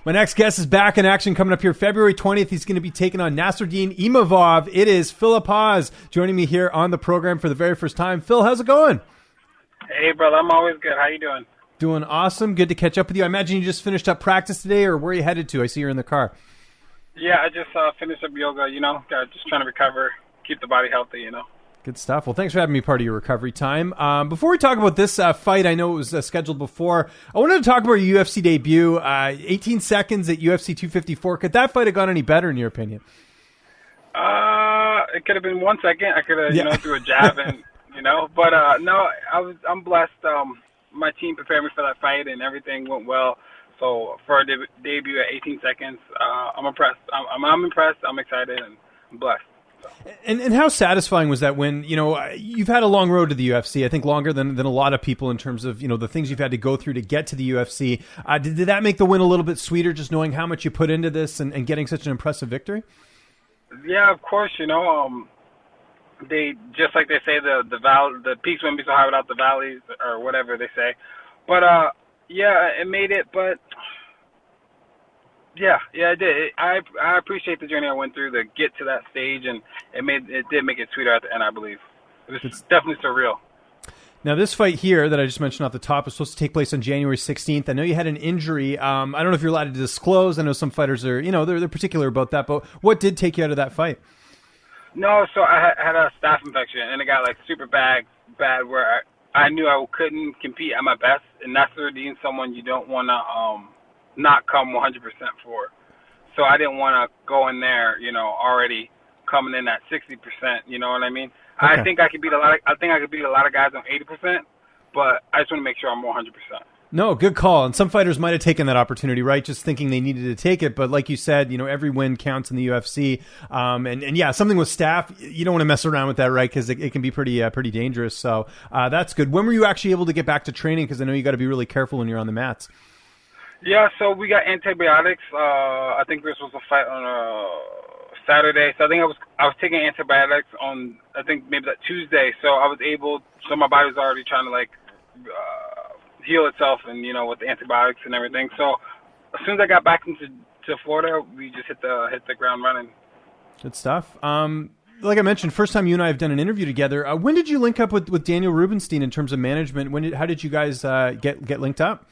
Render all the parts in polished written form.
My next guest is back in action coming up here February 20th. He's going to be taking on Nassourdine Imavov. It is Philip Hawes joining me here on the program for the very first time. Phil, how's it going? Hey, brother. I'm always good. How you doing? Doing awesome. Good to catch up with you. I imagine you just finished up practice today, or where are you headed to? I see you're in the car. Yeah, I just finished up yoga, just trying to recover, keep the body healthy, Good stuff. Well, thanks for having me part of your recovery time. Before we talk about this fight, I know it was scheduled before. I wanted to talk about your UFC debut, 18 seconds at UFC 254. Could that fight have gone any better, in your opinion? It could have been 1 second. I could have, threw a jab and, But, no, I'm blessed. My team prepared me for that fight, and everything went well. So for a debut at 18 seconds, I'm impressed. I'm impressed. I'm excited, and I'm blessed. And how satisfying was that when, you've had a long road to the UFC, I think longer than a lot of people in terms of, the things you've had to go through to get to the UFC. Did that make the win a little bit sweeter, just knowing how much you put into this and getting such an impressive victory? Yeah, of course, they, just like they say, the peaks wouldn't be so high without the valleys, or whatever they say. But, yeah, it made it, but... Yeah, it did. I appreciate the journey I went through to get to that stage, and it did make it sweeter at the end, I believe. It was definitely surreal. Now, this fight here that I just mentioned off the top is supposed to take place on January 16th. I know you had an injury. I don't know if you're allowed to disclose. I know some fighters are, they're particular about that. But what did take you out of that fight? No, so I had a staph infection, and it got super bad where I knew I couldn't compete at my best, and that's Nassourdine, someone you don't want to not come 100% for. So I didn't want to go in there, already coming in at 60%, you know what I mean? Okay. I think I could beat a lot of guys on 80%, but I just want to make sure I'm 100%. No, good call. And some fighters might have taken that opportunity, right? Just thinking they needed to take it. But like you said, every win counts in the UFC. And yeah, something with staph, you don't want to mess around with that, right? Because it can be pretty dangerous. So that's good. When were you actually able to get back to training? Because I know you got to be really careful when you're on the mats. Yeah, so we got antibiotics. I think this was a fight on a Saturday. So I think I was taking antibiotics on, I think maybe that Tuesday. So I was able, so my body was already trying to heal itself, and with the antibiotics and everything. So as soon as I got back into Florida, we just hit the ground running. Good stuff. Like I mentioned, first time you and I have done an interview together. When did you link up with Daniel Rubenstein in terms of management? How did you guys get linked up?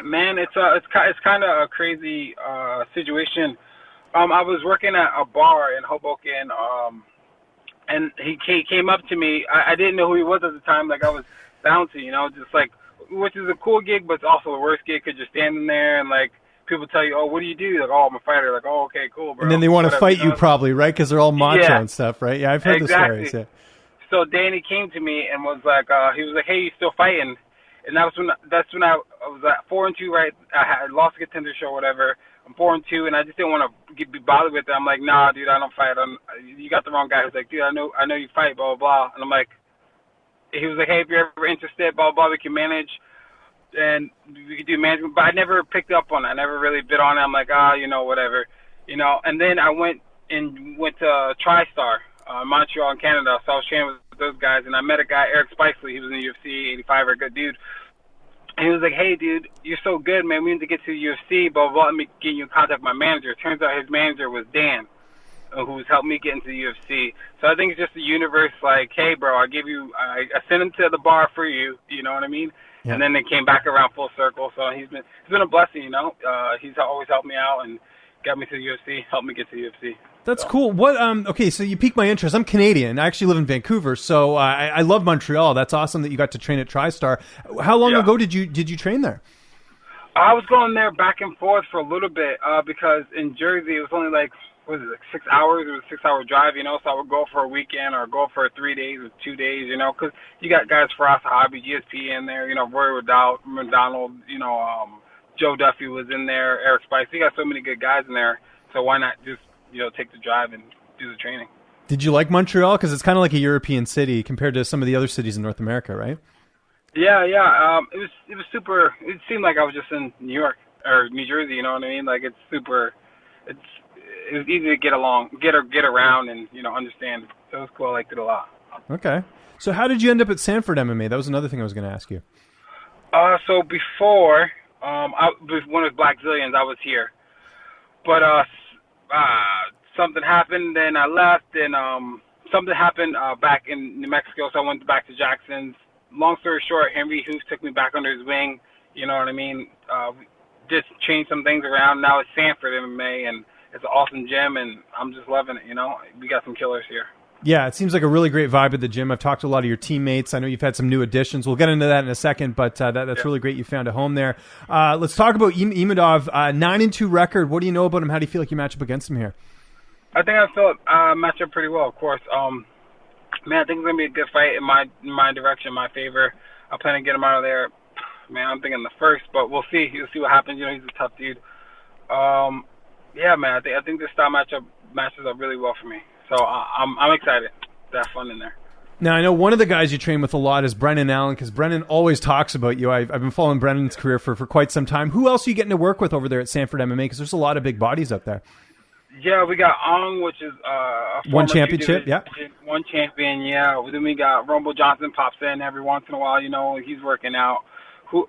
Man, it's kind of a crazy situation. I was working at a bar in Hoboken, and he came up to me. I didn't know who he was at the time. I was bouncing, which is a cool gig, but it's also a worst gig because you're standing there and people tell you, "Oh, what do you do?" Oh, I'm a fighter. Oh, okay, cool, bro. And then they want to fight you probably, right? Because they're all macho and stuff, right? Yeah, I've heard the stories. Yeah. So Danny came to me and was he was like, "Hey, you still fighting?" And that's when I was at 4-2, right? I had lost a contender show or whatever. I'm 4-2, and I just didn't want to be bothered with it. I'm like, nah, dude, I don't fight. You got the wrong guy. He's like, dude, I know you fight, blah, blah, blah. And I'm like, he was like, hey, if you're ever interested, blah, blah, blah, we can manage, and we could do management. But I never picked up on it. I never really bid on it. I'm like, whatever. And then I went to TriStar, Montreal in Canada. So I was training with those guys, and I met a guy, Eric Spicely. He was in the UFC 85, a good dude. And he was like, hey, dude, you're so good, man. We need to get to the UFC, blah, blah, blah. Let me get you in contact with my manager. Turns out his manager was Dan, who's helped me get into the UFC. So I think it's just the universe, hey, bro, I sent him to the bar for you, you know what I mean? Yeah. And then they came back around full circle. So it's been a blessing, He's always helped me out and got me to the UFC, helped me get to the UFC. That's cool. What? Okay, so you piqued my interest. I'm Canadian. I actually live in Vancouver, so I love Montreal. That's awesome that you got to train at TriStar. How long ago did you train there? I was going there back and forth for a little bit because in Jersey it was only 6 hours? It was a 6-hour drive, So I would go for a weekend or go for 3 days or 2 days, because you got guys Faraz Hobby, GSP in there, Roy McDonald, Joe Duffy was in there, Eric Spice. You got so many good guys in there, so why not just take the drive and do the training. Did you like Montreal? Because it's kind of like a European city compared to some of the other cities in North America, right? Yeah. It was super. It seemed like I was just in New York or New Jersey. You know what I mean? It's super. It was easy to get along, get around, and understand. So it was cool. I liked it a lot. Okay. So how did you end up at Sanford MMA? That was another thing I was going to ask you. So before When it was Black Zillions, I was here. But something happened, then I left, and something happened back in New Mexico, so I went back to Jackson's. Long story short, Henry Hughes took me back under his wing. You know what I mean? Just changed some things around. Now it's Sanford MMA, and it's an awesome gym, and I'm just loving it. We got some killers here. Yeah, it seems like a really great vibe at the gym. I've talked to a lot of your teammates. I know you've had some new additions. We'll get into that in a second, but that's really great you found a home there. Let's talk about Imavov. 9-2 record. What do you know about him? How do you feel like you match up against him here? I think I feel match up pretty well, of course. Man, I think it's going to be a good fight in my direction, my favor. I plan to get him out of there. Man, I'm thinking the first, but we'll see. We'll see what happens. He's a tough dude. Yeah, man, I think this style matches up really well for me. So I'm excited to have fun in there. Now, I know one of the guys you train with a lot is Brennan Allen, because Brennan always talks about you. I've been following Brennan's career for quite some time. Who else are you getting to work with over there at Sanford MMA? Because there's a lot of big bodies up there. Yeah, we got Ong, which is one championship, yeah. One champion, yeah. Then we got Rumble Johnson pops in every once in a while. He's working out. Who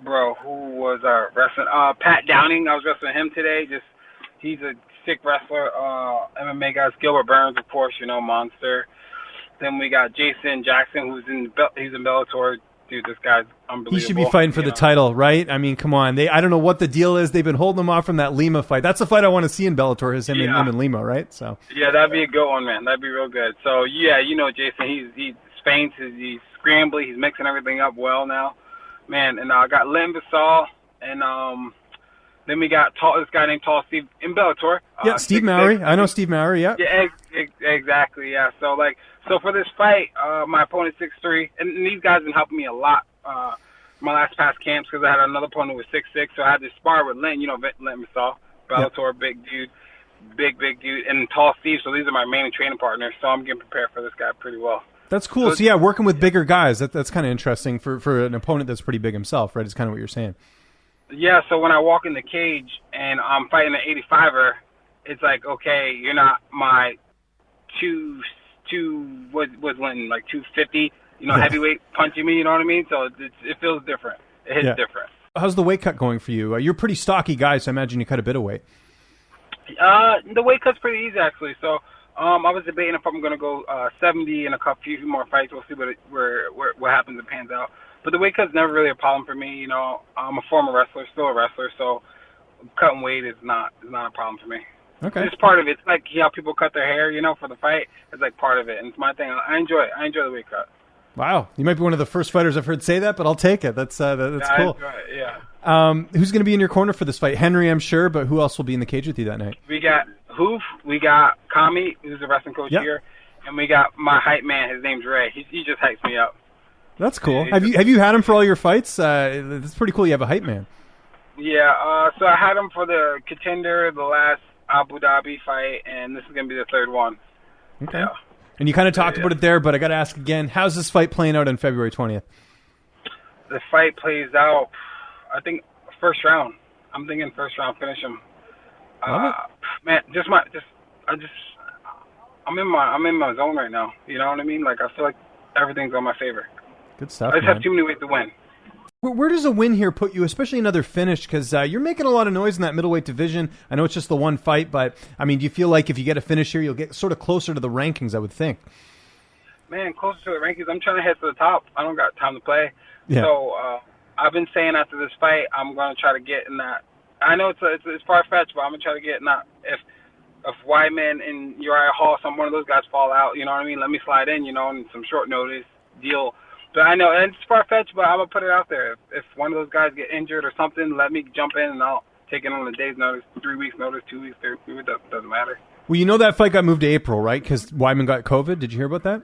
was our wrestling? Pat Downing. I was wrestling him today. He's a sick wrestler. MMA guys. Gilbert Burns, of course. Monster. Then we got Jason Jackson, he's in Bellator. Dude, this guy's unbelievable. He should be fighting for the title, right? I mean, come on. I don't know what the deal is. They've been holding him off from that Lima fight. That's the fight I want to see in Bellator, him and Lima, right? So yeah, that'd be a good one, man. That'd be real good. So yeah, Jason, he's feints, he's scrambly, he's mixing everything up well now, man. And I got Len Vasal, and then we got this guy named Tall Steve in Bellator. Yeah, Steve Mowry. I know Steve Mowry. Yeah. Yeah, exactly. Yeah. So for this fight, my opponent's 6'3", and these guys have been helping me a lot. My last past camps, because I had another opponent who was 6'6", so I had to spar with Len. Len Vasal, Bellator, big dude, big dude, and Tall Steve. So these are my main training partners. So I'm getting prepared for this guy pretty well. That's cool. So yeah, working with bigger guys, that's kind of interesting for an opponent that's pretty big himself, right? It's kind of what you're saying. Yeah, so when I walk in the cage and I'm fighting an 85er, it's like, okay, you're not my was Linton, like 250, heavyweight punching me, you know what I mean? So it feels different. It hits different. How's the weight cut going for you? You're a pretty stocky guy, so I imagine you cut a bit of weight. The weight cut's pretty easy, actually. So I was debating if I'm going to go 70 in a few more fights. We'll see what happens and pans out. But the weight cut's never really a problem for me. I'm a former wrestler, still a wrestler, so cutting weight is not a problem for me. Okay. It's part of it. It's like how people cut their hair, for the fight. It's like part of it, and it's my thing. I enjoy it. I enjoy the weight cut. Wow, you might be one of the first fighters I've heard say that, but I'll take it. That's cool. I enjoy it, yeah. Who's going to be in your corner for this fight? Henry, I'm sure, but who else will be in the cage with you that night? We got Hoof. We got Kami, who's a wrestling coach here, and we got my hype man. His name's Ray. He just hypes me up. That's cool. Have you had him for all your fights? It's pretty cool. You have a hype man. Yeah. So I had him for the Contender, the last Abu Dhabi fight, and this is going to be the third one. Okay. Yeah. And you kind of talked about it there, but I got to ask again, how's this fight playing out on February 20th? The fight plays out, I think, first round. I'm thinking first round, finish him. Man, I'm in my zone right now. You know what I mean? Like, I feel like everything's on my favor. Good stuff, I just have too many ways to win. Where does a win here put you, especially another finish? Because you're making a lot of noise in that middleweight division. I know it's just the one fight, but, I mean, do you feel like if you get a finish here, you'll get sort of closer to the rankings, I would think? Man, closer to the rankings. I'm trying to head to the top. I don't got time to play. Yeah. So I've been saying after this fight, I'm going to try to get in that. I know it's far-fetched, but I'm going to try to get in that. If Wyman and Uriah Hall, one of those guys fall out, you know what I mean? Let me slide in, in some short notice deal. But I know, and it's far-fetched, but I'm going to put it out there. If one of those guys get injured or something, let me jump in, and I'll take it on a day's notice, 3 weeks' notice, 2 weeks, 3 weeks, it doesn't matter. Well, that fight got moved to April, right? Because Wyman got COVID. Did you hear about that?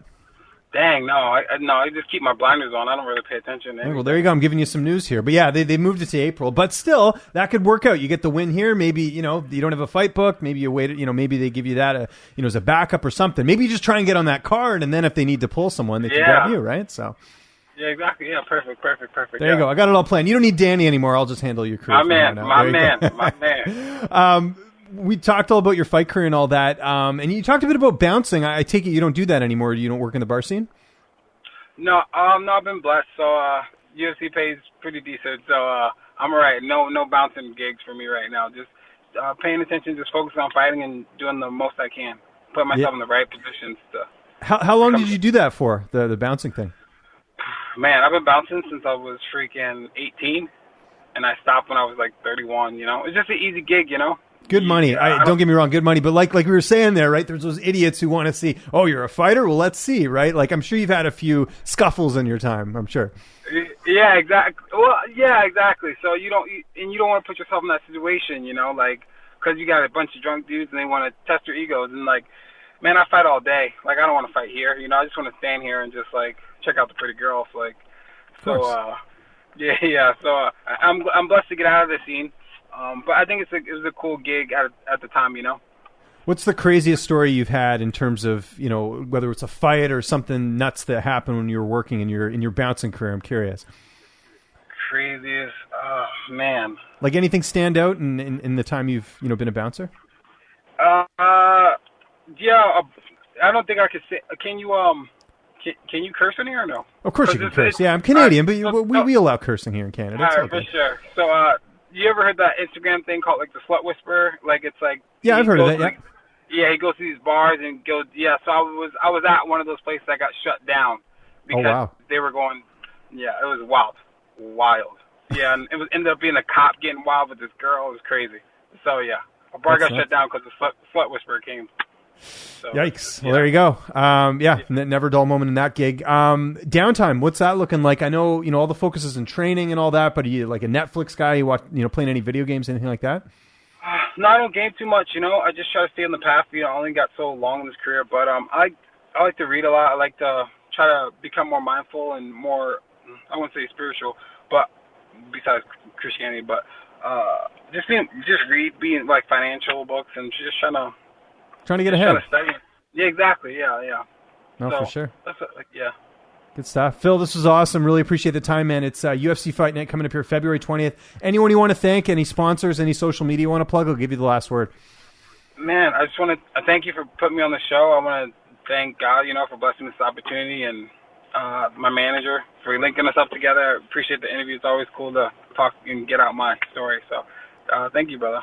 Dang, no. I just keep my blinders on. I don't really pay attention. Well, there you go. I'm giving you some news here. But yeah, they moved it to April. But still, that could work out. You get the win here. Maybe, you don't have a fight booked. Maybe you wait, maybe they give you that, as a backup or something. Maybe you just try and get on that card, and then if they need to pull someone, they can grab you, right? So. Yeah, exactly. Yeah, perfect. There you go. I got it all planned. You don't need Danny anymore. I'll just handle your career. My man. We talked all about your fight career and all that. And you talked a bit about bouncing. I take it you don't do that anymore. You don't work in the bar scene? No, I've been blessed. So UFC pays pretty decent. So I'm all right. No bouncing gigs for me right now. Just paying attention, just focusing on fighting and doing the most I can. Put myself in the right positions to. How long did you do that for, the bouncing thing? Man, I've been bouncing since I was freaking 18, and I stopped when I was like 31. You know, it's just an easy gig. You know. Good money. Don't get me wrong, good money. But like we were saying there, right? There's those idiots who want to see, oh, you're a fighter? Well, let's see, right? Like, I'm sure you've had a few scuffles in your time, I'm sure. Yeah, exactly. Well, yeah, exactly. So you don't want to put yourself in that situation, you know, like, because you got a bunch of drunk dudes and they want to test your egos. And, like, man, I fight all day. Like, I don't want to fight here. You know, I just want to stand here and just, like, check out the pretty girls. Like, so, yeah. So I'm blessed to get out of the scene. But I think it was a cool gig at the time, you know. What's the craziest story you've had in terms of, you know, whether it's a fight or something nuts that happened when you were working in your bouncing career? I'm curious. Craziest, man. Like anything stand out in the time you've been a bouncer? Yeah, I don't think I could say. Can you curse in here or no? Of course you can curse. Yeah, I'm Canadian, but we allow cursing here in Canada. It's for sure. So, you ever heard that Instagram thing called like the slut whisperer? Like it's like I've heard of that. Yeah. Yeah, he goes to these bars and goes. Yeah, so I was at one of those places that got shut down because they were going. Yeah, it was wild. Yeah, and it ended up being a cop getting wild with this girl. It was crazy. So yeah, a bar got shut down because the slut whisperer came. So, yikes. Well, there you go. Never dull moment in that gig. Downtime, what's that looking like? I know, all the focus is in training and all that, but are you like a Netflix guy? You watch, playing any video games, anything like that? No, I don't game too much, I just try to stay on the path. I only got so long in this career, but I like to read a lot. I like to try to become more mindful and more, I wouldn't say spiritual, but besides Christianity, but just being like financial books and just trying to get ahead. Yeah, exactly. Yeah. No, for sure. That's yeah. Good stuff. Phil, this was awesome. Really appreciate the time, man. It's UFC Fight Night coming up here February 20th. Anyone you want to thank, any sponsors, any social media you want to plug, I'll give you the last word. Man, I just want to thank you for putting me on the show. I want to thank God, for blessing this opportunity and my manager for linking us up together. I appreciate the interview. It's always cool to talk and get out my story. So thank you, brother.